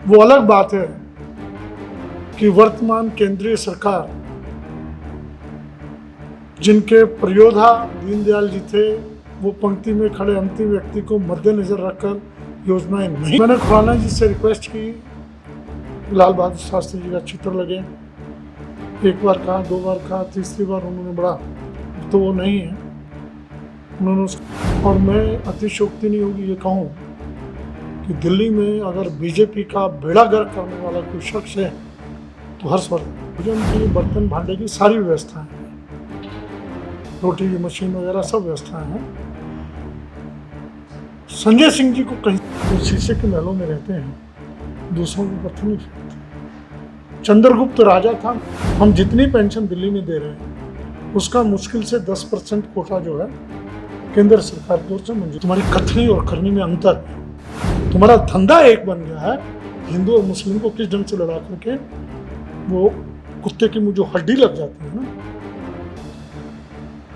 वो अलग बात है कि वर्तमान केंद्रीय सरकार, जिनके प्रयोधा दीनदयाल जी थे, वो पंक्ति में खड़े अंतिम व्यक्ति को मद्देनजर रखकर योजनाएं नहीं। मैंने खुराना जी से रिक्वेस्ट की, लाल बहादुर शास्त्री जी का चित्र लगे। एक बार कहा, दो बार कहा, तीसरी बार उन्होंने बड़ा, तो वो नहीं है उन्होंने। और मैं अतिशयोक्ति नहीं होगी ये कहूँ कि दिल्ली में अगर बीजेपी का बेड़ा गर्क करने वाला कोई शख्स है तो हर्षवर्धन। भोजन की, बर्तन भांडे की सारी व्यवस्थाएं हैं, रोटी की मशीन वगैरह सब व्यवस्थाएं हैं। संजय सिंह जी को कहीं तो शीशे के महलों में रहते हैं, दूसरों को पत्थर नहीं फेंकते। चंद्रगुप्त राजा था। हम जितनी पेंशन दिल्ली में दे रहे हैं उसका मुश्किल से 10% कोटा जो है केंद्र सरकार की ओर से मंजूर। तुम्हारी कथनी और करनी में अंतर है। तुम्हारा धंधा एक बन गया है, हिंदू और मुस्लिम को किस ढंग से लड़ा करके वो कुत्ते की मुंह जो हड्डी लग जाती है ना,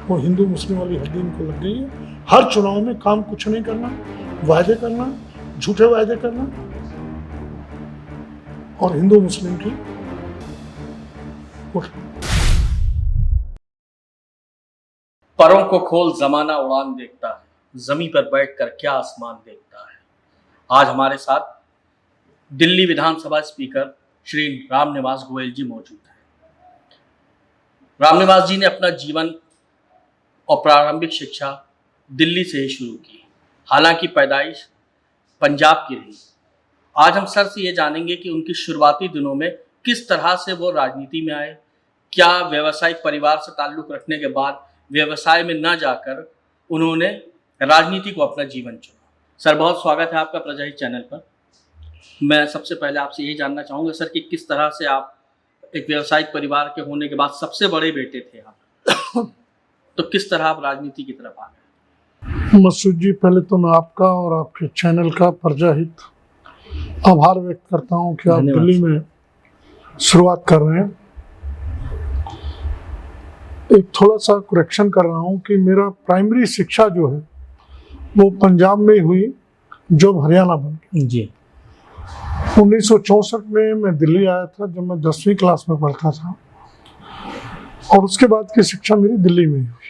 वो हिंदू मुस्लिम वाली हड्डी इनको लग गई है। हर चुनाव में काम कुछ नहीं करना, वायदे करना, झूठे वायदे करना और हिंदू मुस्लिम की परों को खोल जमाना उड़ान देखता है, जमी पर बैठकर क्या आसमान देखता है। आज हमारे साथ दिल्ली विधानसभा स्पीकर श्री रामनिवास गोयल जी मौजूद हैं। रामनिवास जी ने अपना जीवन और प्रारंभिक शिक्षा दिल्ली से ही शुरू की, हालांकि पैदाइश पंजाब की रही। आज हम सर से ये जानेंगे कि उनकी शुरुआती दिनों में किस तरह से वो राजनीति में आए, क्या व्यावसायिक परिवार से ताल्लुक रखने के बाद व्यवसाय में न जाकर उन्होंने राजनीति को अपना जीवन चुना। सर, बहुत स्वागत है आपका प्रजाहित चैनल पर। मैं सबसे पहले आपसे यही जानना चाहूँगा सर कि किस तरह से आप एक व्यावसायिक परिवार के होने के बाद सबसे बड़े बेटे थे आप, तो किस तरह आप राजनीति की तरफ आ गए? मसूद जी, पहले तो मैं आपका और आपके चैनल का प्रजाहित आभार व्यक्त करता हूँ कि आप दिल्ली में शुरुआत कर रहे हैं। एक थोड़ा सा करेक्शन कर रहा हूँ कि मेरा प्राइमरी शिक्षा जो है वो पंजाब में हुई, जो हरियाणा बन गया जी। 1964 में मैं दिल्ली आया था, जब मैं 10वीं क्लास में पढ़ता था, और उसके बाद की शिक्षा मेरी दिल्ली में ही हुई।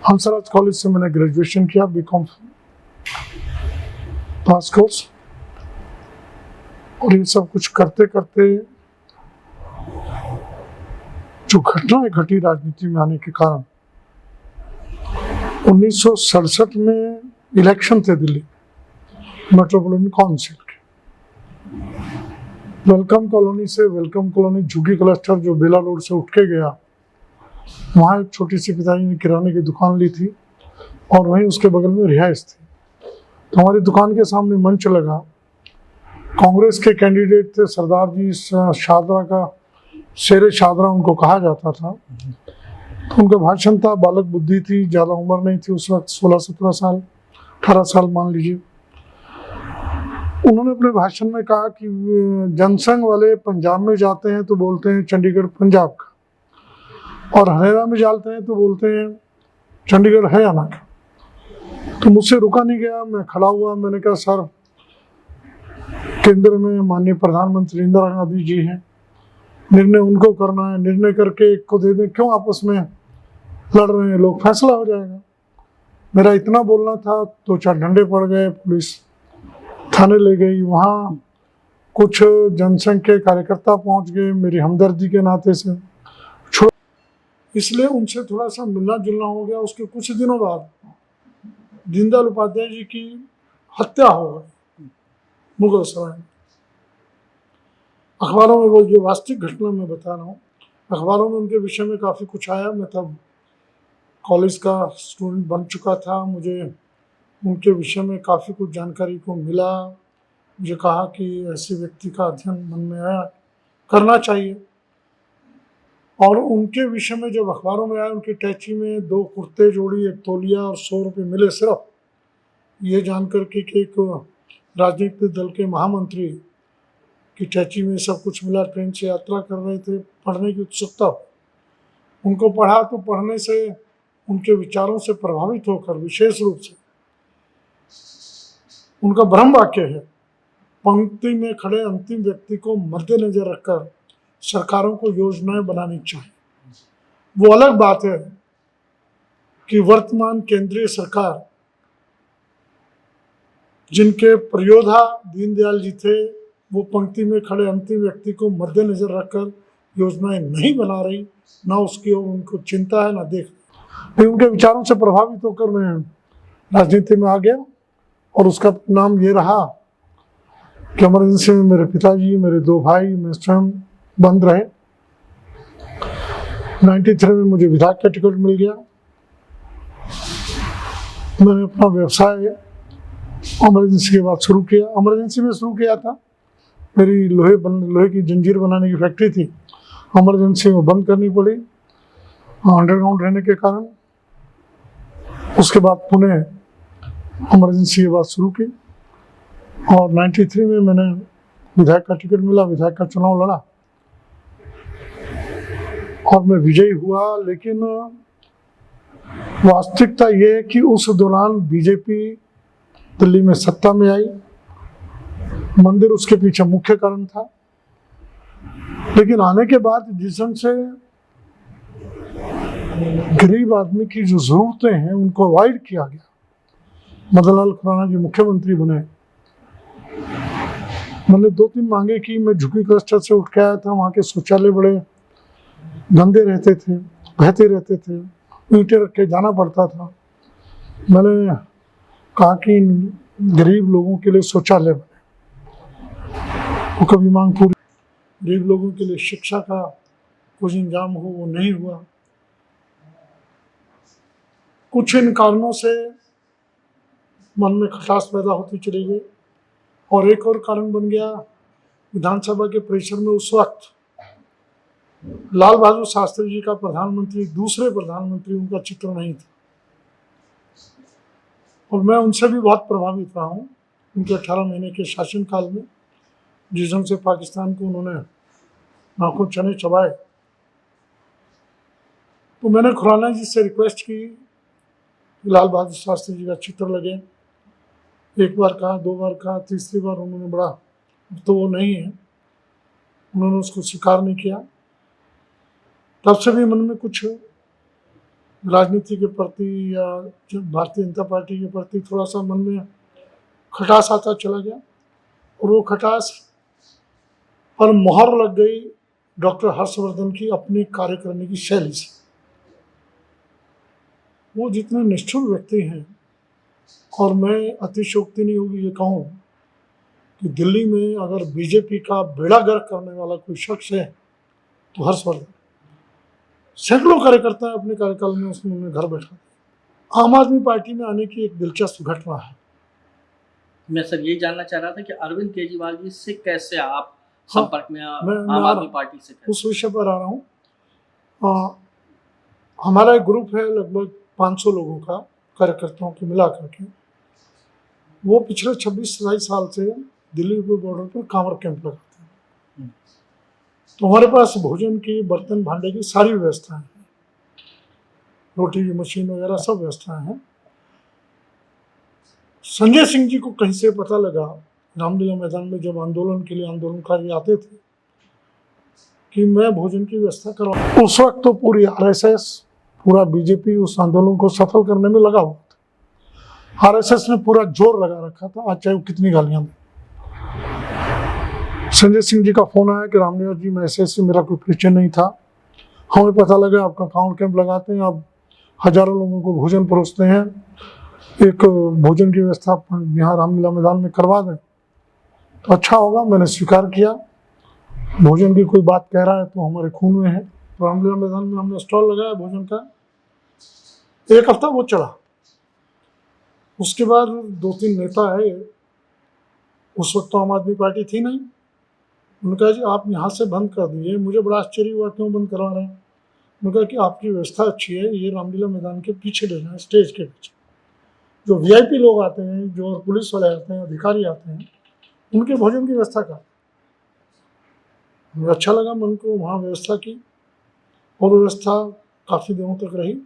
हंसराज कॉलेज से मैंने ग्रेजुएशन किया, बीकॉम पास कोर्स। और ये सब कुछ करते करते जो घटनाएं घटी राजनीति में आने के कारण, 1967 में इलेक्शन थे दिल्ली मेट्रोपॉलिटन काउंसिल के। वेलकम कॉलोनी से, वेलकम कॉलोनी झुग्गी क्लस्टर जो बेला रोड से उठ के गया, वहाँ एक छोटी सी पिताजी ने किराने की दुकान ली थी और वहीं उसके बगल में रिहाइश थी। तो हमारी दुकान के सामने मंच लगा। कांग्रेस के कैंडिडेट थे सरदार जी शादरा का, शेरे शादरा उनको कहा जाता था। तो उनका भाषण था, बालक बुद्धि थी, ज़्यादा उम्र नहीं थी उस वक्त, 16-17 साल, 18 साल मान लीजिए। उन्होंने अपने भाषण में कहा कि जनसंघ वाले पंजाब में जाते हैं तो बोलते हैं चंडीगढ़ पंजाब का, और हरियाणा में जाते हैं तो बोलते हैं चंडीगढ़ हरियाणा का। तो मुझसे रुका नहीं गया, मैं खड़ा हुआ। मैंने कहा, सर, केंद्र में माननीय प्रधानमंत्री इंदिरा गांधी जी हैं, निर्णय उनको करना है, निर्णय करके एक को दे दें, क्यों आपस में लड़ रहे हैं लोग, फैसला हो जाएगा। मेरा इतना बोलना था, 2-4 डंडे पड़ गए, पुलिस थाने ले गई। वहाँ कुछ जनसंघ के कार्यकर्ता पहुंच गए, मेरी हमदर्दी के नाते से, इसलिए उनसे थोड़ा सा मिलना जुलना हो गया। उसके कुछ दिनों बाद दीनदयाल उपाध्याय जी की हत्या हो गई मुगल सराय में। अखबारों में, वो ये वास्तविक घटना मैं बता रहा हूँ, अखबारों में उनके विषय में काफ़ी कुछ आया। मैं तब कॉलेज का स्टूडेंट बन चुका था, मुझे उनके विषय में काफ़ी कुछ जानकारी को मिला। मुझे कहा कि ऐसे व्यक्ति का अध्ययन मन में आया, करना चाहिए। और उनके विषय में जब अखबारों में आया, उनकी टैची में 2 कुर्ते जोड़ी, 1 तौलिया और 100 रुपये मिले, सिर्फ ये जानकर कि एक राजनीतिक दल के महामंत्री की टैची में सब कुछ मिला, ट्रेन से यात्रा कर रहे थे, पढ़ने की उत्सुकता। उनको पढ़ा तो पढ़ने से, उनके विचारों से प्रभावित होकर विशेष रूप से उनका ब्रह्म वाक्य है, पंक्ति में खड़े अंतिम व्यक्ति को मद्देनजर रखकर सरकारों को योजनाएं बनानी चाहिए। वो अलग बात है कि वर्तमान केंद्रीय सरकार, जिनके प्रयोधा दीनदयाल जी थे, वो पंक्ति में खड़े अंतिम व्यक्ति को मद्देनजर रखकर योजनाएं नहीं बना रही, ना उसकी ओर उनको चिंता है ना देख। फिर उनके विचारों से प्रभावित होकर मैं राजनीति में आ गया और उसका नाम ये रहा कि इमरजेंसी में मेरे पिताजी, मेरे 2 भाई, मैं स्वयं बंद रहे। 93 में मुझे विधायक का टिकट मिल गया। मैंने अपना व्यवसाय इमरजेंसी के बाद शुरू किया। इमरजेंसी में शुरू किया था, मेरी लोहे की जंजीर बनाने की फैक्ट्री थी, इमरजेंसी में बंद करनी पड़ी अंडरग्राउंड रहने के कारण। उसके बाद पुणे इमरजेंसी के बाद शुरू की और 93 में मैंने विधायक का टिकट मिला, विधायक का चुनाव लड़ा और मैं विजयी हुआ। लेकिन वास्तविकता ये है कि उस दौरान बीजेपी दिल्ली में सत्ता में आई, मंदिर उसके पीछे मुख्य कारण था। लेकिन आने के बाद जिस ढंग से गरीब आदमी की जो जरूरतें हैं उनको अवॉइड किया गया, मदन लाल खुराना जी मुख्यमंत्री बने, मैंने 2-3 मांगे की। मैं झुग्गी क्लस्टर से उठ के आया था, वहाँ के शौचालय बड़े गंदे रहते थे, बहते रहते थे, ईंटें रख के जाना पड़ता था। मैंने कहा कि गरीब लोगों के लिए शौचालय बने, वो कभी मांग पूरी। गरीब लोगों के लिए शिक्षा का कुछ इंतजाम हो, वो नहीं हुआ। कुछ इन कारणों से मन में खटास पैदा होती चली गई और एक और कारण बन गया, विधानसभा के परिसर में उस वक्त लाल बहादुर शास्त्री जी का प्रधानमंत्री, दूसरे प्रधानमंत्री, उनका चित्र नहीं था और मैं उनसे भी बहुत प्रभावित रहा हूँ उनके 18 महीने के शासनकाल में। जिस ढंग से पाकिस्तान को उन्होंने नाखून चने चबाए, तो मैंने खुराना जी से रिक्वेस्ट की लाल बहादुर शास्त्री जी का चित्र लगे। एक बार कहा, 2 बार कहा, तीसरी बार उन्होंने बड़ा, तो वो नहीं है, उन्होंने उसको स्वीकार नहीं किया। तब से भी मन में कुछ राजनीति के प्रति या भारतीय जनता पार्टी के प्रति थोड़ा सा मन में खटास आता चला गया और वो खटास पर मोहर लग गई डॉक्टर हर्षवर्धन की अपनी कार्य करने की शैली से। वो जितने निष्ठुर व्यक्ति हैं, और मैं अतिशयोक्ति नहीं होगी ये कहूँ कि दिल्ली में अगर बीजेपी का बेड़ा गर्क करने वाला कोई शख्स है तो हर्षवर्धन। सैकड़ों कार्यकर्ता अपने कार्यकाल में उसने घर बैठा दिया। आम आदमी पार्टी में आने की एक दिलचस्प घटना है। मैं सर ये जानना चाह रहा था कि अरविंद केजरीवाल जी से कैसे आप संपर्क में, मैं आम आदमी पार्टी से कैसे? उस विषय पर आ रहा हूँ। हमारा एक ग्रुप है लगभग 500 लोगों का, कार्यकर्ताओं के मिला करके। वो पिछले 26-27 साल से दिल्ली के बॉर्डर पर कांवड़ कैंप लगाते हैं। तो हमारे पास भोजन की, बर्तन भांडे की सारी व्यवस्थाएं हैं, रोटी की मशीन वगैरह सब व्यवस्थाएं हैं। संजय सिंह जी को कहीं से पता लगा, रामलीला मैदान में जब आंदोलन के लिए आंदोलनकारी आते थे, कि मैं भोजन की व्यवस्था करवा। उस वक्त तो पूरी आरएसएस, पूरा बीजेपी उस आंदोलन को सफल करने में लगा हुआ था। आरएसएस ने पूरा जोर लगा रखा था, आज चाहे वो कितनी गालियां दें। संजय सिंह जी का फोन आया कि रामलीला जी, मैं ऐसे मेरा कोई परिचय नहीं था, हमें पता लगा आपका कांवड़ कैंप लगाते हैं, आप हजारों लोगों को भोजन परोसते हैं, एक भोजन की व्यवस्था यहाँ रामलीला मैदान में करवा दें तो अच्छा होगा। मैंने स्वीकार किया। भोजन की कोई बात कह रहा है तो हमारे खून में है। रामलीला मैदान में हमने स्टॉल लगाया भोजन का। 1 हफ्ता वो चला। उसके बाद 2-3 नेता है, उस वक्त तो आम आदमी पार्टी थी नहीं, उन्होंने कहा जी आप यहाँ से बंद कर दीजिए। मुझे बड़ा आश्चर्य हुआ, क्यों बंद करवा रहे हैं? उन्होंने कहा कि आपकी व्यवस्था अच्छी है, ये रामलीला मैदान के पीछे लेना है, स्टेज के पीछे। जो वीआईपी लोग आते हैं, जो पुलिस वाले आते हैं, अधिकारी आते हैं, उनके भोजन की व्यवस्था कर। मुझे अच्छा लगा, मन को वहाँ व्यवस्था की और व्यवस्था काफ़ी दिनों तक रही।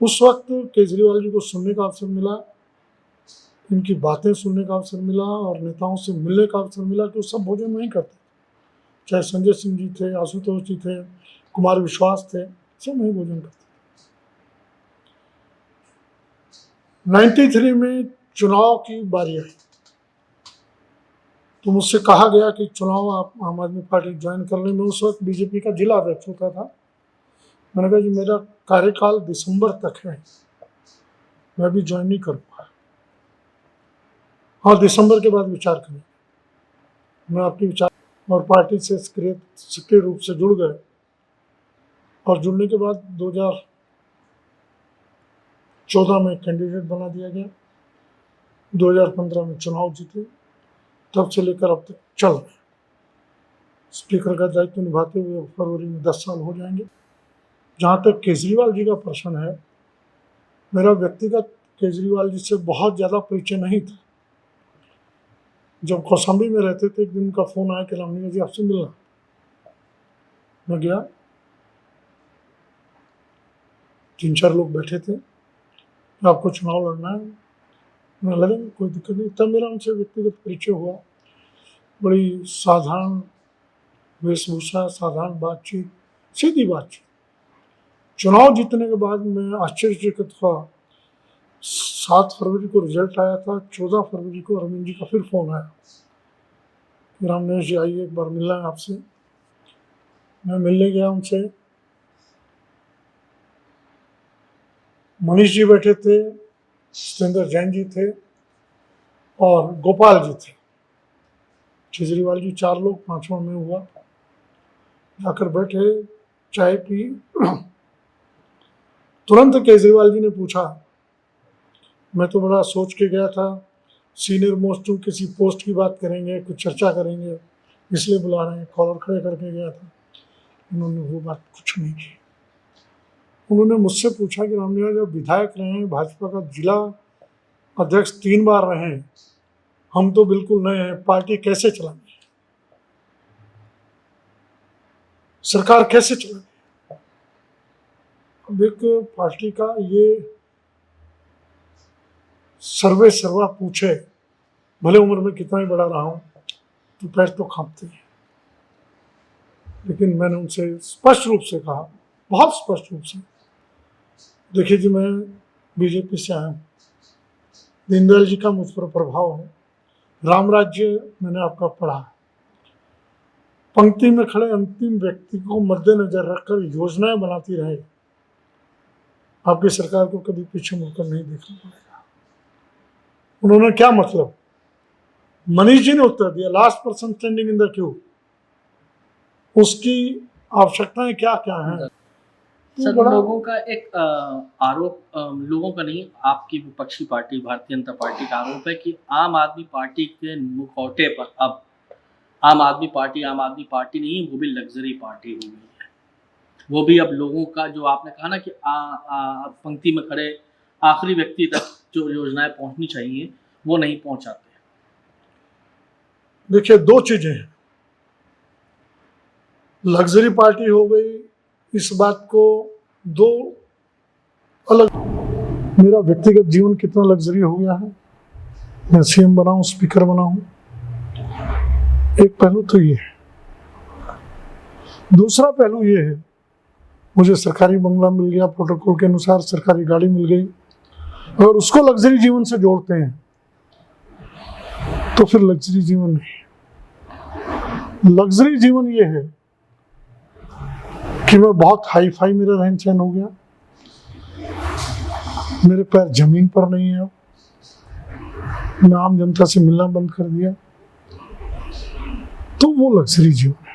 उस वक्त केजरीवाल जी को सुनने का अवसर मिला इनकी बातें सुनने का अवसर मिला और नेताओं से मिलने का अवसर मिला कि वो सब भोजन नहीं करते, चाहे संजय सिंह जी थे, आशुतोष जी थे, कुमार विश्वास थे, सब नहीं भोजन करते। 93 में चुनाव की बारी आई तो मुझसे कहा गया कि चुनाव आप आम आदमी पार्टी ज्वाइन कर लें। मैं उस वक्त बीजेपी का जिला अध्यक्ष होता था। मैंने कहा जी मेरा कार्यकाल दिसंबर तक है, मैं अभी ज्वाइन नहीं कर पाया। हाँ, दिसंबर के बाद विचार करें। मैं आपकी विचार और पार्टी से सक्रिय रूप से जुड़ गए और जुड़ने के बाद 2014 में कैंडिडेट बना दिया गया। 2015 में चुनाव जीते, तब से लेकर अब तक चल रहे। स्पीकर का दायित्व निभाते हुए फरवरी में 10 साल हो जाएंगे। जहाँ तक केजरीवाल जी का प्रश्न है, मेरा व्यक्तिगत केजरीवाल जी से बहुत ज़्यादा परिचय नहीं था। जब कौशाम्बी में रहते थे, एक दिन उनका फ़ोन आया कि रामलिंगा जी आपसे मिलना। मैं गया, 3-4 लोग बैठे थे, आपको चुनाव लड़ना है। मैं लगे कोई दिक्कत नहीं। तब मेरा उनसे व्यक्तिगत परिचय हुआ। बड़ी साधारण वेशभूषा, साधारण बातचीत, सीधी बातचीत। चुनाव जीतने के बाद मैं आश्चर्यचकित हुआ। 7 फरवरी को रिजल्ट आया था। 14 फरवरी को अरविंद जी का फिर फोन आया, रामनेश जी आइए, एक बार मिलना है आपसे। मैं मिलने गया उनसे। मनीष जी बैठे थे, सत्येंद्र जैन जी थे और गोपाल जी थे। केजरीवाल जी 4 लोग, 5वां में हुआ। जाकर बैठे, चाय पी। तुरंत केजरीवाल जी ने पूछा, मैं तो बड़ा सोच के गया था, सीनियर मोस्ट हूँ, किसी पोस्ट की बात करेंगे, कुछ चर्चा करेंगे, इसलिए बुला रहे हैं। कॉलर खड़े करके गया था। उन्होंने वो बात कुछ नहीं की। उन्होंने मुझसे पूछा कि रामलिंगा जब विधायक रहे हैं, भाजपा का जिला अध्यक्ष 3 बार रहे हैं, हम तो बिल्कुल नए हैं, पार्टी कैसे चलाएंगे, सरकार कैसे चलाएंगे। अब एक पार्टी का ये सर्वे सर्वा पूछे, भले उम्र में कितना ही बड़ा रहा हूं, तो पैर तो कांपते हैं। लेकिन मैंने उनसे स्पष्ट रूप से कहा, बहुत स्पष्ट रूप से, देखिए जी मैं बीजेपी से आया हूँ, दीनदयाल जी का मुझ पर प्रभाव है, राम राज्य मैंने आपका पढ़ा है। पंक्ति में खड़े अंतिम व्यक्ति को मद्देनजर रखकर योजनाएं बनाती रहे, आपकी सरकार को कभी पीछे मुड़कर नहीं देखना पड़ेगा। उन्होंने क्या मतलब, मनीष जी ने उत्तर दिया, last person standing in the Q, उसकी आवश्यकताएं क्या क्या हैं। सर, लोगों का एक आरोप, लोगों का नहीं, आपकी विपक्षी पार्टी भारतीय जनता पार्टी का आरोप है कि आम आदमी पार्टी के मुखौटे पर अब आम आदमी पार्टी नहीं, वो भी लग्जरी पार्टी हो गई है। वो भी अब लोगों का, जो आपने कहा ना कि पंक्ति में खड़े आखिरी व्यक्ति तक जो योजनाएं पहुंचनी चाहिए वो नहीं पहुंचाते। देखिए, 2 चीजें हैं, लग्जरी पार्टी हो गई, इस बात को 2 अलग। मेरा व्यक्तिगत जीवन कितना लग्जरी हो गया है, मैं सीएम बना हूं, स्पीकर बना हूं, एक पहलू तो ये है। दूसरा पहलू ये है, मुझे सरकारी बंगला मिल गया, प्रोटोकॉल के अनुसार सरकारी गाड़ी मिल गई। अगर उसको लग्जरी जीवन से जोड़ते हैं तो फिर लग्जरी जीवन नहीं। लग्जरी जीवन ये है कि मैं बहुत हाई फाई, मेरा रहन सहन हो गया, मेरे पैर जमीन पर नहीं है, मैं आम जनता से मिलना बंद कर दिया, तो वो लग्जरी जीवन है।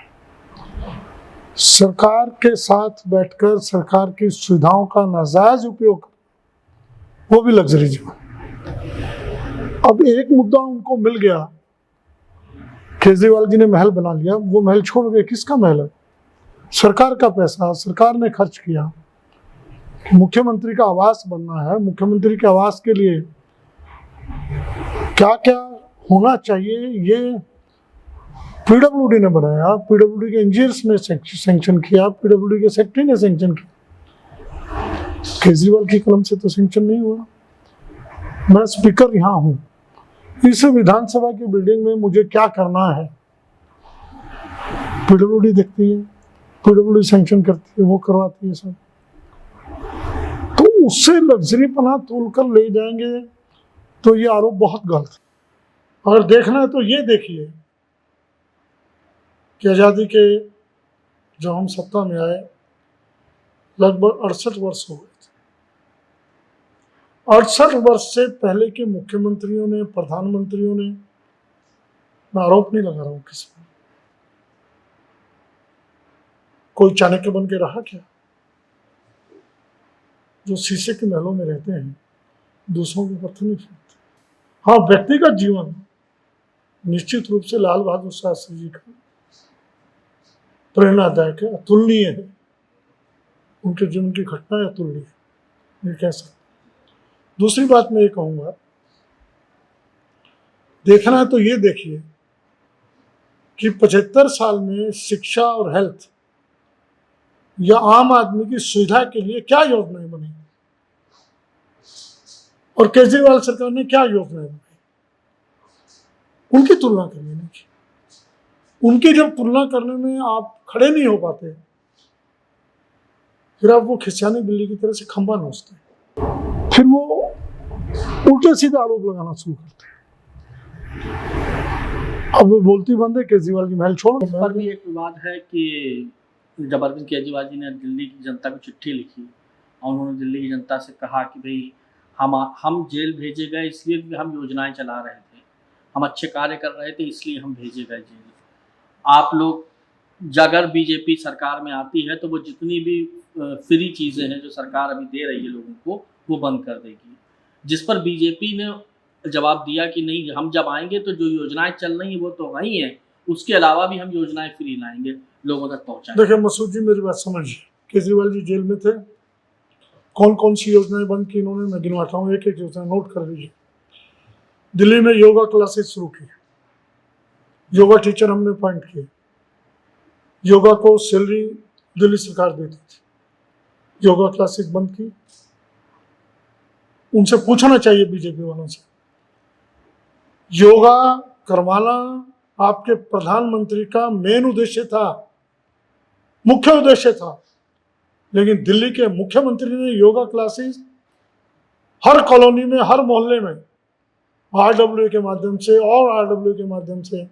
सरकार के साथ बैठकर सरकार की सुविधाओं का नाजायज उपयोग, वो भी लग्जरी जीवन। अब एक मुद्दा उनको मिल गया, केजरीवाल जी ने महल बना लिया, वो महल छोड़ गए। किसका महल है? सरकार का पैसा, सरकार ने खर्च किया। मुख्यमंत्री का आवास बनना है, मुख्यमंत्री के आवास के लिए क्या क्या होना चाहिए, ये पीडब्ल्यूडी ने बनाया, पीडब्ल्यूडी के इंजीनियर्स ने सैंक्शन किया, पीडब्ल्यूडी के सेक्रेटरी ने सैंक्शन किया। केजरीवाल की कलम से तो सैंक्शन नहीं हुआ। मैं स्पीकर यहाँ हूँ, इस विधानसभा की बिल्डिंग में मुझे क्या करना है, पीडब्ल्यूडी देखती है, पीडब्ल्यूडी सैंक्शन करती है, वो करवाती है सब। तो उससे लग्जरी पना तोल कर ले जाएंगे तो ये आरोप बहुत गलत है। अगर देखना है तो ये देखिए कि आज़ादी के जब हम सत्ता में आए लगभग 68 वर्ष हो गए थे। 68 वर्ष से पहले के मुख्यमंत्रियों ने, प्रधानमंत्रियों ने, मैं आरोप नहीं लगा रहा हूं किस पर, कोई चाणक्य बन के रहा क्या? जो शीशे के महलों में रहते हैं, दूसरों के पत्थर नहीं फेंकते। हाँ, व्यक्तिगत जीवन निश्चित रूप से लाल बहादुर शास्त्री जी का प्रेरणादायक है, अतुलनीय है। उनके जीवन की घटनाएं अतुलनीय है, ये कह सकते। दूसरी बात मैं ये कहूंगा, देखना है तो ये देखिए कि 75 साल में शिक्षा और हेल्थ या आम आदमी की सुविधा के लिए क्या योजनाएं बनी और केजरीवाल सरकार ने क्या योजनाएं बनाई, उनकी तुलना करिए नहीं। उनकी जब तुलना करने में आप खड़े नहीं हो पाते, फिर आप वो खिसियानी बिल्ली की तरह से खंबा नोचते हैं, फिर वो उल्टे सीधे आरोप लगाना शुरू करते हैं। अब वो बोलती बंद है, केजरीवाल की महल छोड़ो। इस पर भी एक विवाद है कि जब अरविंद केजरीवाल जी ने दिल्ली की जनता को चिट्ठी लिखी और उन्होंने दिल्ली की जनता से कहा कि भाई हम जेल भेजे गए इसलिए भी हम योजनाएं चला रहे थे, हम अच्छे कार्य कर रहे थे इसलिए हम भेजे गए जेल। आप लोग अगर बीजेपी सरकार में आती है तो वो जितनी भी फ्री चीज़ें हैं जो सरकार अभी दे रही है लोगों को, वो बंद कर देगी। जिस पर बीजेपी ने जवाब दिया कि नहीं, हम जब आएंगे तो जो योजनाएं चल रही हैं वो तो वही हैं, उसके अलावा भी हम योजनाएं फ्री लाएंगे, लोगों तक पहुंचाएंगे। देखिए मसूद जी, मेरी बात समझिए। केजरीवाल जी जेल में थे, कौन कौन सी योजनाएं बंद की इन्होंने, मैं गिनवाता हूँ, एक एक योजना नोट कर लीजिए। दिल्ली में योगा क्लासेस शुरू की, योगा टीचर हमने अपॉइंट किए, योगा को सैलरी दिल्ली सरकार देती थी, योगा क्लासेस बंद की। उनसे पूछना चाहिए बीजेपी वालों से, योगा करवाना आपके प्रधानमंत्री का मेन उद्देश्य था, मुख्य उद्देश्य था, लेकिन दिल्ली के मुख्यमंत्री ने योगा क्लासेस हर कॉलोनी में, हर मोहल्ले में आरडब्ल्यू के माध्यम से और आरडब्ल्यू के माध्यम से,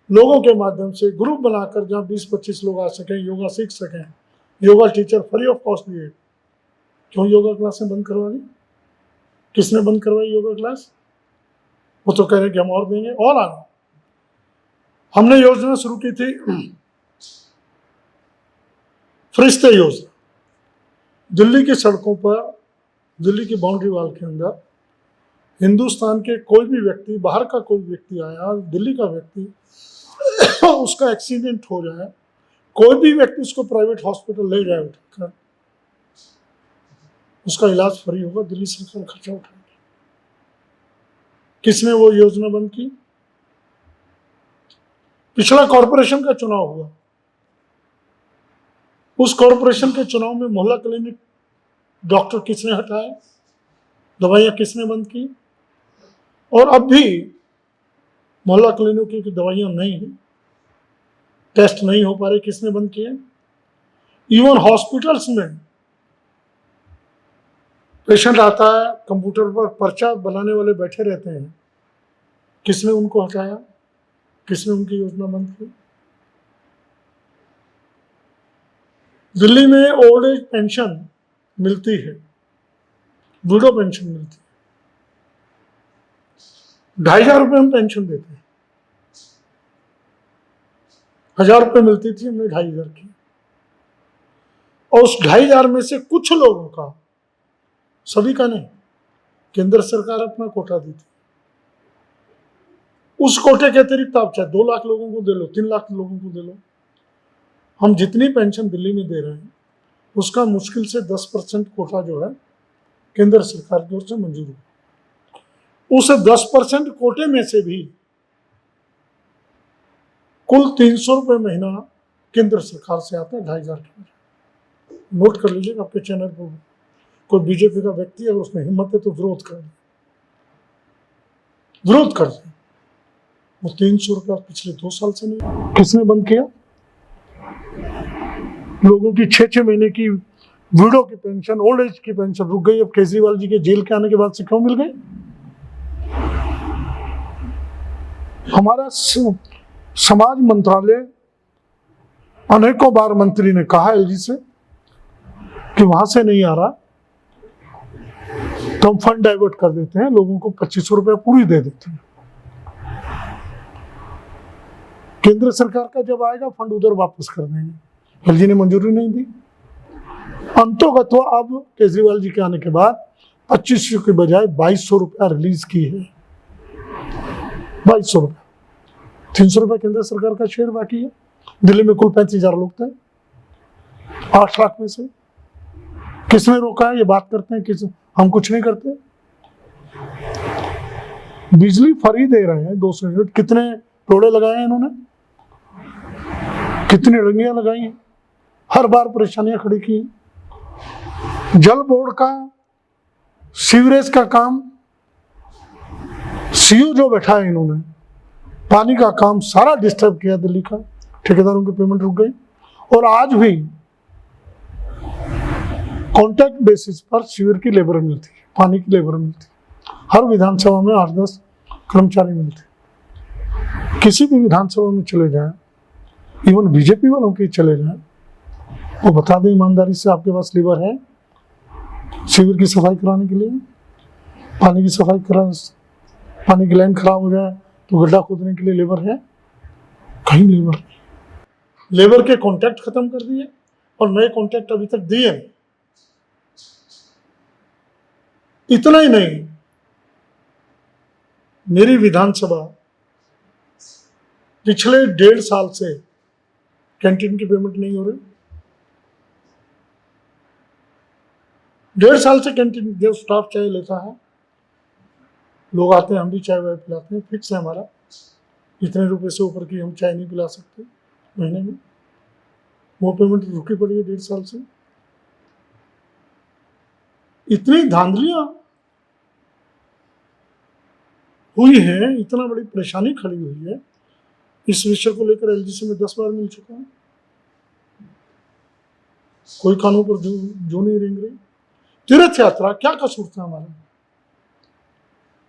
लोगों के माध्यम से ग्रुप बनाकर जहाँ 20-25 लोग आ सकें, योगा सीख सकें, yoga teacher free of cost दिए। क्यों योगा क्लासें बंद करवा दी? किसने बंद करवाई योगा क्लास? वो तो कह रहे कि हम और देंगे और आना। हमने योजना शुरू की थी फरिश्ते योजना। दिल्ली की सड़कों पर, दिल्ली की बाउंड्री वॉल के अंदर हिंदुस्तान के कोई भी व्यक्ति, बाहर का कोई व्यक्ति आया, दिल्ली का व्यक्ति, उसका एक्सीडेंट हो जाए, कोई भी व्यक्ति उसको प्राइवेट हॉस्पिटल ले जाए उठाकर, उसका इलाज फ्री होगा, दिल्ली सरकार खर्चा उठाएगी। किसने वो योजना बंद की? पिछला कॉरपोरेशन का चुनाव हुआ, उस कॉरपोरेशन के चुनाव में मोहल्ला क्लिनिक डॉक्टर किसने हटाए, दवाइयां किसने बंद की? और अब भी मोहल्ला क्लिनिक की दवाइयां नहीं है, टेस्ट नहीं हो पा रहे, किसने बंद किए? इवन हॉस्पिटल्स में पेशेंट आता है, कंप्यूटर पर पर्चा बनाने वाले बैठे रहते हैं, किसने उनको हटाया? किसने उनकी योजना बंद की? दिल्ली में ओल्ड एज पेंशन मिलती है, विडो पेंशन मिलती है, 2,500 रुपये हम पेंशन देते हैं। 1,000 रुपये मिलती थी, हमने 2,500 की। और उस 2,500 में से कुछ लोगों का, सभी का नहीं, केंद्र सरकार अपना कोटा दी थी। उस कोटे के अतिरिक्त आप चाहे 2 लाख लोगों को दे लो, 3 लाख लोगों को दे लो, हम जितनी पेंशन दिल्ली में दे रहे हैं उसका मुश्किल से 10% कोटा जो है केंद्र सरकार की ओर से मंजूर हुआ। उस 10% कोटे में से भी कुल 300 रुपये महीना केंद्र सरकार से आता है, 2,500 के। नोट कर लीजिएगा, आपके चैनल पर कोई बीजेपी का व्यक्ति है, उसमें हिम्मत है तो विरोध कर। विरोध कर रहे हैं। वो 300 रुपया पिछले 2 साल से नहीं। किसने बंद किया? लोगों की 6-6 महीने की विडो की पेंशन, ओल्ड एज की पेंशन रुक गई। अब केजरीवाल जी के जेल के आने के बाद से क्यों मिल गई? हमारा समाज मंत्रालय अनेकों बार मंत्री ने कहा एलजी से कि वहां से नहीं आ रहा तो हम फंड डाइवर्ट कर देते हैं, लोगों को 2500 रुपया पूरी दे देते हैं। केंद्र सरकार का जब आएगा फंड उधर वापस कर देंगे। एलजी ने मंजूरी नहीं दी। अंतोगत्वा अब केजरीवाल जी के आने के बाद 2500 के बजाय 2200 रुपया रिलीज की है। 2200 रुपया, 300 रुपया केंद्र सरकार का शेयर बाकी है। दिल्ली में कुल 35,000 लोग थे, 8 लाख में से किसने रोका है? ये बात करते हैं किस, हम कुछ नहीं करते। बिजली फ्री दे रहे हैं 200 यूनिट। कितने रोड़े लगाए हैं इन्होंने, कितनी रंगियां लगाई हैं, हर बार परेशानियां खड़ी की। जल बोर्ड का सीवरेज का काम सीओ जो बैठा है इन्होंने, पानी का काम सारा डिस्टर्ब किया दिल्ली का। ठेकेदारों की पेमेंट रुक गई और आज भी कॉन्ट्रैक्ट बेसिस पर सीवर की लेबर मिलती है, पानी की लेबर मिलती है। हर विधानसभा में 8-10 कर्मचारी मिलते हैं। किसी भी विधानसभा में चले जाएं, इवन बीजेपी वालों के चले जाएं, वो बता दें ईमानदारी से आपके पास लेबर है सीवर की सफाई कराने के लिए, पानी की सफाई करा, पानी की लाइन खराब हो जाए तो गड्ढा खोदने के लिए लेबर है? कहीं लेबर नहीं। लेबर के कॉन्ट्रैक्ट खत्म कर दिए और नए कॉन्ट्रैक्ट अभी तक दिए नहीं। इतना ही नहीं, मेरी विधानसभा पिछले 1.5 साल से कैंटीन की पेमेंट नहीं हो रही। 1.5 साल से कैंटीन जो स्टाफ चाय लेता है, लोग आते हैं, हम भी चाय वाय पिलाते हैं, फिक्स है हमारा, इतने रुपए से ऊपर की हम चाय नहीं पिला सकते महीने में। वो पेमेंट रुकी पड़ी है 1.5 साल से। इतनी धांधलियां हुई है, इतना बड़ी परेशानी खड़ी हुई है। इस विषय को लेकर एलजी से मैं 10 बार मिल चुका हूं, कोई कानों पर जो नहीं रेंग रही। तीर्थ यात्रा क्या कसूर था हमारा?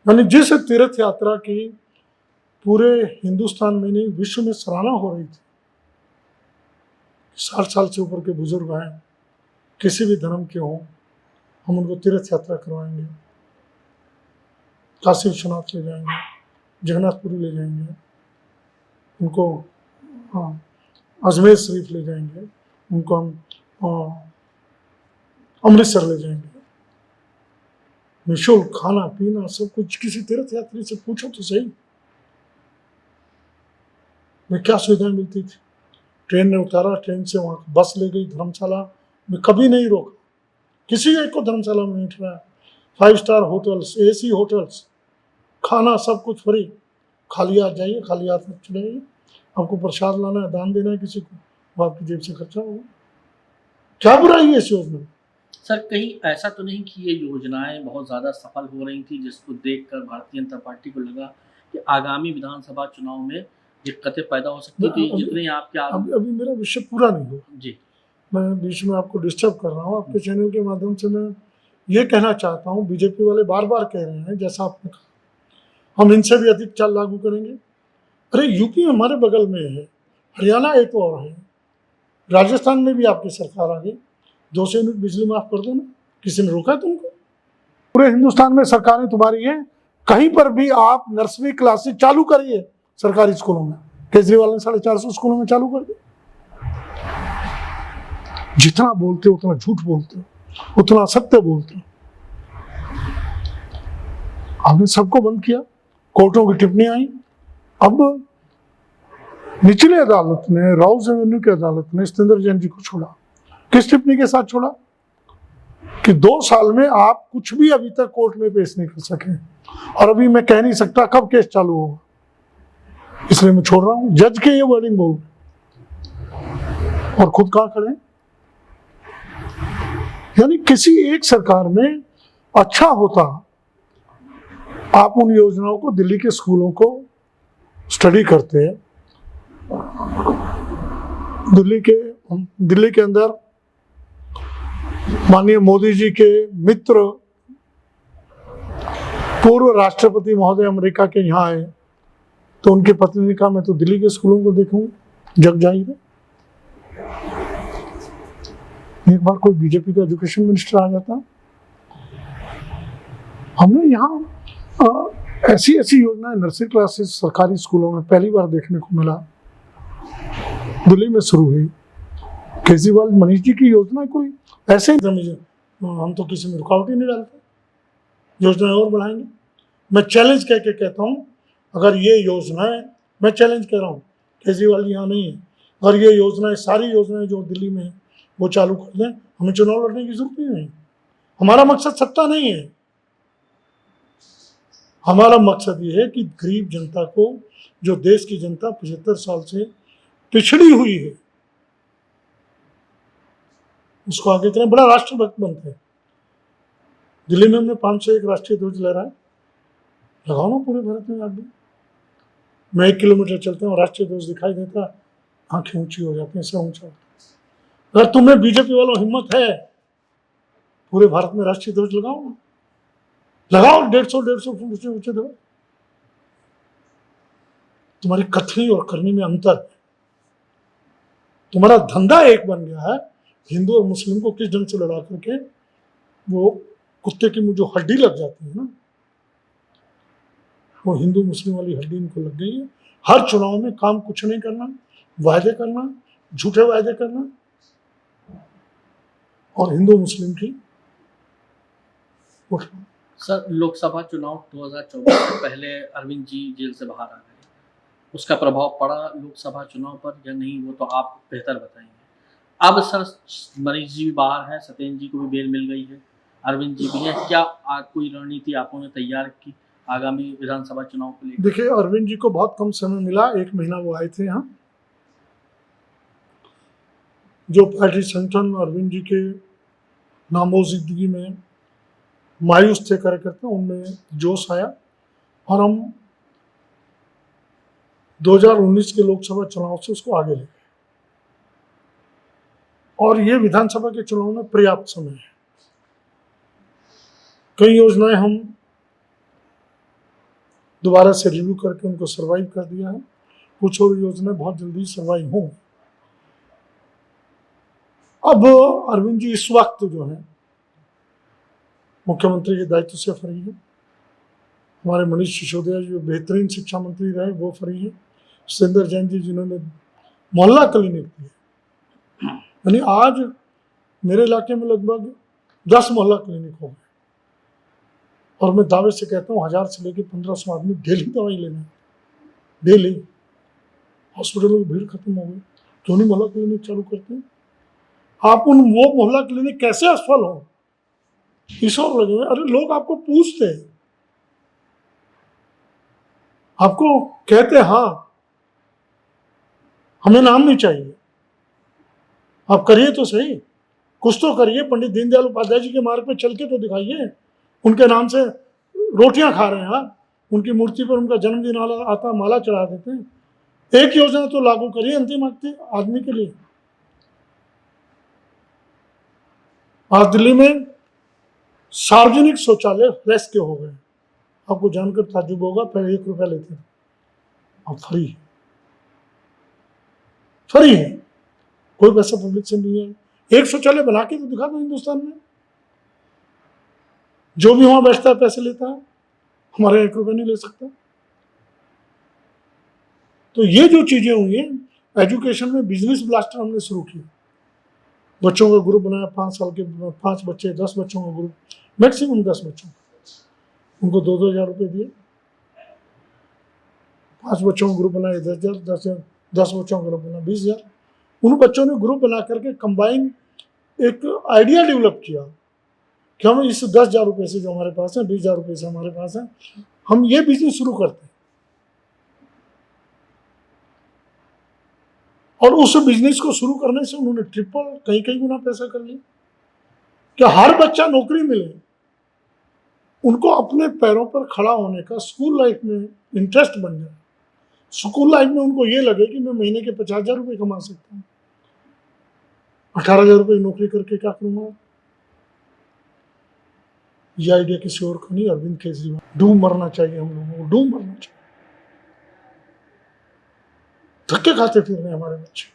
यानी जिस तीर्थ यात्रा की पूरे हिंदुस्तान में नहीं विश्व में सराहना हो रही थी, 60 साल से ऊपर के बुजुर्ग आए, किसी भी धर्म के हों, हम उनको तीर्थ यात्रा करवाएंगे, काशी विश्वनाथ ले जाएंगे, जगन्नाथपुरी ले जाएंगे, उनको अजमेर शरीफ ले जाएंगे, उनको हम अमृतसर ले जाएंगे, निःशुल्क खाना पीना सब कुछ। किसी तीर्थ यात्री से पूछो तो सही में क्या सुविधाएं मिलती थी। ट्रेन ने उतारा, ट्रेन से वहाँ बस ले गई, धर्मशाला में कभी नहीं रोका, किसी एक को धर्मशाला में नहीं ठहराया। 5 स्टार होटल्स, एसी होटल्स, खाना सब कुछ फ्री। खाली हाथ जाइए, खाली हाथ मत चले जाइए। आपको प्रसाद लाना है, दान देना है किसी को, वो आपकी जेब से खर्चा होगा। क्या बुराई है इस योजना? सर कहीं ऐसा तो नहीं कि ये योजनाएं बहुत ज़्यादा सफल हो रही थी जिसको देखकर भारतीय जनता पार्टी को लगा कि आगामी विधानसभा चुनाव में दिक्कतें पैदा हो सकती थी? जितने आपके अभी मेरा विषय पूरा नहीं हुआ जी, मैं बीच में आपको डिस्टर्ब कर रहा हूँ। आपके चैनल के माध्यम से मैं ये कहना चाहता हूँ, बीजेपी वाले बार बार कह रहे हैं, जैसा आपने कहा हम इनसे भी अधिक चाल लागू करेंगे। अरे यूपी हमारे बगल में है, हरियाणा एक और है, राजस्थान में भी आपकी सरकार आ गई, 200 यूनिट बिजली माफ कर दो ना, किसी ने रोका तुमको? पूरे हिंदुस्तान में सरकारें तुम्हारी हैं, कहीं पर भी आप नर्सरी क्लासेस चालू करिए सरकारी स्कूलों में। केजरीवाल ने 450 स्कूलों में चालू कर दी। जितना बोलते हो उतना झूठ बोलते हो, उतना सत्य बोलते हो। आपने सबको बंद किया, कोर्टों की टिप्पणी आई। अब निचली अदालत ने, राउस एवेन्यू की अदालत ने सत्येंद्र जैन जी को छोड़ा। किस टिप्पणी के साथ छोड़ा? कि 2 साल में आप कुछ भी अभी तक कोर्ट में पेश नहीं कर सके, और अभी मैं कह नहीं सकता कब केस चालू होगा, इसलिए मैं छोड़ रहा हूं। जज के ये वर्डिंग बोल, और खुद कहां खड़े? यानी किसी एक सरकार में अच्छा होता आप उन योजनाओं को दिल्ली के स्कूलों को स्टडी करते हैं। दिल्ली के अंदर माननीय मोदी जी के मित्र पूर्व राष्ट्रपति महोदय अमेरिका के यहाँ आए, तो उनकी पत्नी ने कहा मैं तो दिल्ली के स्कूलों को देखूं, जग जाहिर है। एक बार कोई बीजेपी का एजुकेशन मिनिस्टर आ जाता। हमने यहाँ ऐसी योजनाएं नर्सरी क्लासेस सरकारी स्कूलों में पहली बार देखने को मिला, दिल्ली में शुरू हुई। केजरीवाल मनीष जी की योजना कोई ऐसे हम तो किसी में रुकावट ही नहीं डालते, योजनाएं और बढ़ाएंगे। मैं चैलेंज कह के कहता हूँ, अगर ये योजनाएं, मैं चैलेंज कह रहा हूँ, केजरीवाल यहाँ नहीं है, अगर ये योजनाएं, सारी योजनाएं जो दिल्ली में है वो चालू कर दें, हमें चुनाव लड़ने की जरूरत ही नहीं। हमारा मकसद सत्ता नहीं है, हमारा मकसद ये है कि गरीब जनता को, जो देश की जनता 75 साल से पिछड़ी हुई है, उसको आगे करें, बड़ा राष्ट्रभक्त बनते हैं। दिल्ली में हमने 501 राष्ट्रीय ध्वज लहराए, लगाओ ना पूरे भारत में आप भी। मैं 1 किलोमीटर चलता हूँ, राष्ट्रीय ध्वज दिखाई देता, आंखें ऊंची हो जाती हैं, सर ऊंचा होता है। अगर तुम्हें बीजेपी वालों हिम्मत है, पूरे भारत में राष्ट्रीय ध्वज लगाओ ना, लगाओ 150 फुट ऊंचे ध्वज। तुम्हारी कथनी और करनी में अंतर है। तुम्हारा धंधा एक बन गया है, हिंदू और मुस्लिम को किस ढंग से लड़ा करके वो कुत्ते की मुंह जो हड्डी लग जाती है ना, वो हिंदू मुस्लिम वाली हड्डी इनको लग गई है। हर चुनाव में काम कुछ नहीं करना, वायदे करना, झूठे वायदे करना, और हिंदू मुस्लिम की उठना। सर, लोकसभा चुनाव 2024 से पहले अरविंद जी जेल से बाहर आ गए, उसका प्रभाव पड़ा लोकसभा चुनाव पर या नहीं, वो तो आप बेहतर बताएंगे। अब सर मनीष जी भी बाहर हैं, सत्येंद्र जी को भी बेल मिल गई है, अरविंद जी भी हैं, क्या कोई रणनीति आपने तैयार की आगामी विधानसभा चुनाव को लेकर? देखिए, अरविंद जी को बहुत कम समय मिला, 1 महीना वो आए थे यहाँ। जो पार्टी संगठन अरविंद जी के नामोजिदगी में मायूस थे कार्यकर्ता, उनमें जोश आया और हम 2019 के लोकसभा चुनाव से उसको आगे ले गए। और ये विधानसभा के चुनाव में पर्याप्त समय है। कई योजनाएं हम दोबारा से रिव्यू करके उनको सर्वाइव कर दिया है, कुछ और योजनाएं बहुत जल्दी सर्वाइव होंगी। अब अरविंद जी इस वक्त जो है मुख्यमंत्री के दायित्व से फ्री है। हमारे मनीष सिसोदिया जी बेहतरीन शिक्षा मंत्री रहे, वो फ्री है। सत्येंद्र जैन जी जिन्होंने मोहल्ला क्लिनिक दिए, यानी आज मेरे इलाके में लगभग 10 मोहल्ला क्लिनिक हो गए, और मैं दावे से कहता हूँ 1000 से लेकर 1500 आदमी डेली दवाई लेने, डेली। हॉस्पिटलों की भीड़ खत्म हो गई, क्यों नहीं मोहल्ला क्लिनिक चालू करते हैं? आप वो मोहल्ला क्लिनिक कैसे असफल हो, इस और लगे हुए। अरे लोग आपको पूछते हैं, आपको कहते हाँ हमें नाम नहीं चाहिए, आप करिए तो सही, कुछ तो करिए। पंडित दीनदयाल उपाध्याय जी के मार्ग पे चल के तो दिखाइए। उनके नाम से रोटियां खा रहे हैं आप, उनकी मूर्ति पर उनका जन्मदिन आता माला चढ़ा देते हैं। एक योजना तो लागू करिए अंतिम आदमी के लिए। आज दिल्ली में सार्वजनिक शौचालय रेस्क्यू हो गए। आपको जानकर ताज्जुब होगा, पहले 1 रुपया लेते थे, अब फ्री है, फ्री है, कोई पैसा पब्लिक से नहीं है। एक शौचालय बना के तो दिखा दो हिंदुस्तान में, जो भी वहां बैठता है पैसे लेता है, हमारे 1 रुपया नहीं ले सकता। तो ये जो चीजें हुई हैं, एजुकेशन में बिजनेस ब्लास्टर हमने शुरू किया। बच्चों का ग्रुप बनाया, 5 साल के 5 बच्चे, 10 बच्चों का ग्रुप, मैक्सिमम 10 बच्चों, उनको 2-2 हज़ार रुपये दिए। 5 बच्चों का ग्रुप बनाया 10,000, 10 बच्चों का ग्रुप बना 20,000। उन बच्चों ने ग्रुप बना करके कंबाइन एक आइडिया डेवलप किया कि हम इस 10,000 रुपये से जो हमारे पास है, 20,000 रुपये से हमारे पास है, हम ये बिजनेस शुरू करते हैं। और उस बिजनेस को शुरू करने से उन्होंने ट्रिपल, कई गुना पैसा कर लिया। क्या हर बच्चा नौकरी मिले, उनको अपने पैरों पर खड़ा होने का स्कूल लाइफ में इंटरेस्ट बन जाए। स्कूल लाइफ में उनको ये लगे कि मैं महीने के 50,000 रुपये कमा सकता हूँ, 18,000 रुपये नौकरी करके क्या करूँगा। ये आइडिया किसी और को नहीं, अरविंद केजरीवाल। डूब मरना चाहिए हम लोगों को, डूब मरना चाहिए। धक्के खाते फिर रहे हमारे बच्चे।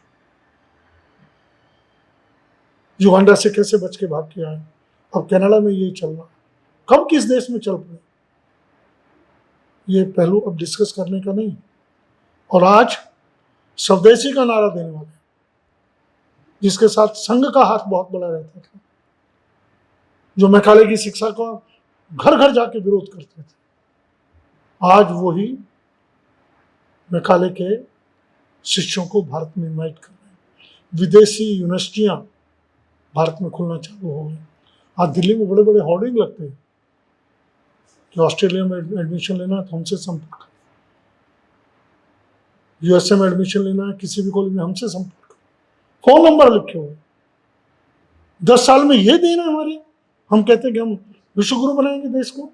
युगांडा से कैसे बच के भाग के आए, अब कनाडा में यही चल रहा। कब किस देश में चल पड़े, ये पहलू अब डिस्कस करने का नहीं। और आज स्वदेशी का नारा देने वाले, जिसके साथ संघ का हाथ बहुत बड़ा रहता था, जो मैकाले की शिक्षा को घर घर जाके विरोध करते थे, आज वही मैकाले के शिष्यों को भारत में इन्वाइट कर रहे हैं। विदेशी यूनिवर्सिटियां भारत में खुलना चालू हो गई। आज दिल्ली में बड़े बड़े होर्डिंग लगते हैं कि ऑस्ट्रेलिया में एडमिशन लेना है तो हमसे संपर्क, यूएसए में एडमिशन लेना है किसी भी कॉलेज में हमसे संपर्क, फोन नंबर लिखे हुए। 10 साल में ये देना हमारे, हम कहते हैं कि हम विश्व गुरु बनाएंगे देश को।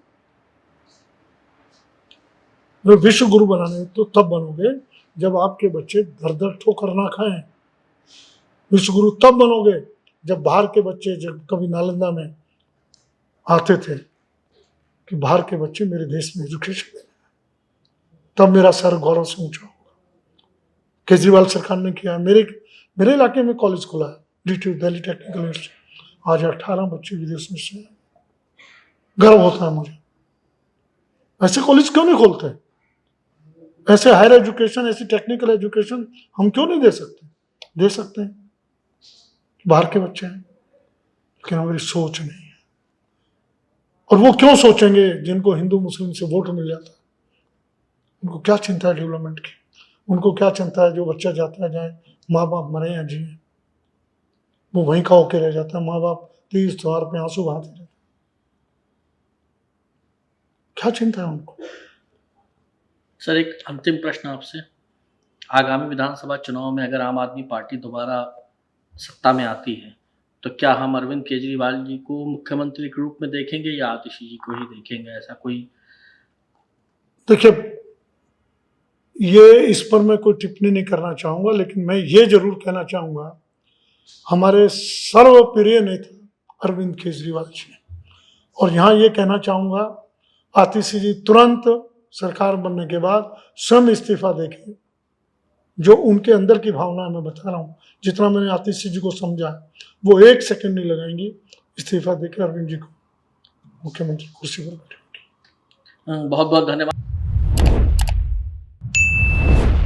विश्व गुरु बनाने तो तब बनोगे जब आपके बच्चे दर दर ठोकर ना खाएं। विश्व गुरु तब बनोगे जब बाहर के बच्चे, जब कभी नालंदा में आते थे कि बाहर के बच्चे मेरे देश में एजुकेशन दें, तब मेरा सर गौरव से ऊंचा होगा। केजरीवाल सरकार ने किया है। मेरे इलाके में कॉलेज खुला है, DTU दिल्ली टेक्निकल यूनिवर्सिटी। आज 18 बच्चे विदेश में से, गर्व होता है मुझे। ऐसे कॉलेज क्यों नहीं खोलते? ऐसे हायर एजुकेशन, ऐसी टेक्निकल एजुकेशन हम क्यों नहीं दे सकते? दे सकते हैं, बाहर के बच्चे हैं, लेकिन हमारी सोच नहीं है। और वो क्यों सोचेंगे जिनको हिंदू मुस्लिम से वोट मिल जाता है? उनको क्या चिंता है डेवलपमेंट की? उनको क्या चिंता है जो बच्चा जाता है जाए, माँ बाप मरे या जिए, वो वहीं का होके रह जाता है। माँ बाप तीज त्योहार पे आंसू बहाते रहते, क्या चिंता है उनको? सर, एक अंतिम प्रश्न आपसे। आगामी विधानसभा चुनाव में अगर आम आदमी पार्टी दोबारा सत्ता में आती है तो क्या हम अरविंद केजरीवाल जी को मुख्यमंत्री के रूप में देखेंगे या आतिशी जी को ही देखेंगे? ऐसा कोई? देखिए, ये इस पर मैं कोई टिप्पणी नहीं करना चाहूंगा, लेकिन मैं ये जरूर कहना चाहूंगा, हमारे सर्वप्रिय नेता अरविंद केजरीवाल जी, और यहाँ ये कहना चाहूंगा, आतिशी जी तुरंत सरकार बनने के बाद स्वयं इस्तीफा देके, जो उनके अंदर की भावना मैं बता रहा हूँ, जितना मैंने आतिशी जी को समझा, वो 1 सेकंड नहीं लगाएंगी, इस्तीफा देकर अरविंद जी को मुख्यमंत्री कुर्सी पर बैठेंगे। बहुत बहुत धन्यवाद।